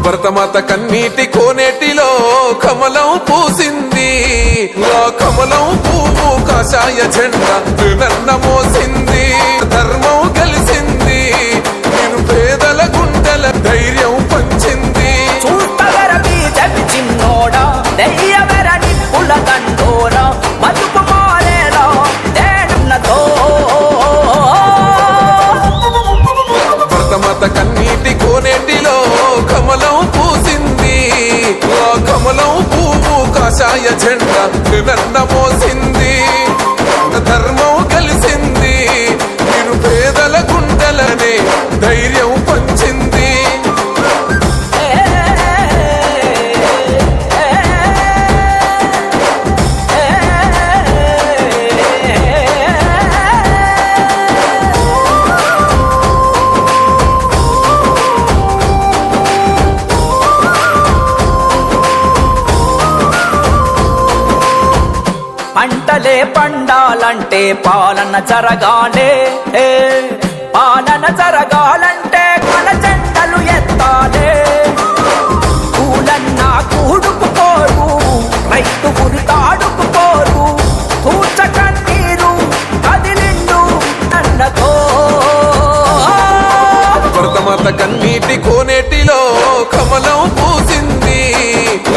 భరతమాత కన్నీటి కోనేటిలో కమలం పూసింది. ఆ కమలం పువ్వు కాషాయ జెండా నన్న మోసింది. ధర్మం గెలిసింది, నేను పేదల గుండెల ధైర్యం పంచింది. చూస్తగర బీజేపీ చిన్నోడా దయ్యవర నిప్పుల దండోరా బతుకు మారేలా తేడున్నతో. భరతమాత కన్నీటి కోనేటిలో కమలం పూసింది. ఆ కమలం పువ్వు కాషాయ జెండా నన్న మోసింది. ధర్మం గెలిసింది, నేను పేదల గుండెలనే ధైర్యం పంచింది. పంటలే పండాలంటే పాలన జరగాలే, పాలన జరగాలంటే మన జెండలు ఎత్తాలే. కూలన్నా కూడుకుపోరు, రైతు గురితాడుకుపోరు, కూర్చ కన్నీరు కదిలిండు అన్నతో. భరతమాత కన్నీటి కోనేటిలో కమలం పూసింది.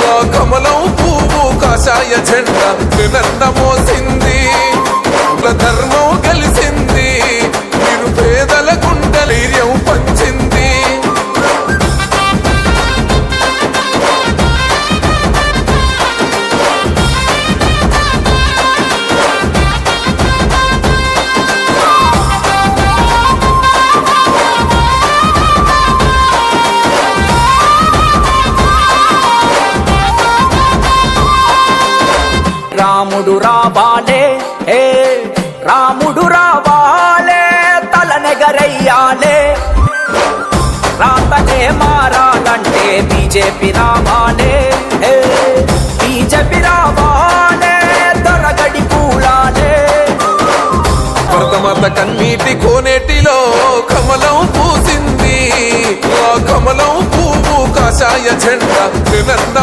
ఆ కమలం పువ్వు కాషాయ జెండా నన్న మోసింది. ధర్మం గెలిసింది, నేను పేదల గుండె ధైర్యం పంచింది. రాముడు రావాలే, రాముడు రావాలే, తలనెగరయ్యాలే. రాతనే మారాలంటే బీజేపీ రావాలే, బీజేపీ రావాలే, దొరగడి పూలాలే. భరతమాత కన్నీటి కోనేటిలో కమలం పూసింది. ఆ కమలం పువ్వు కాషాయ జెండా నన్న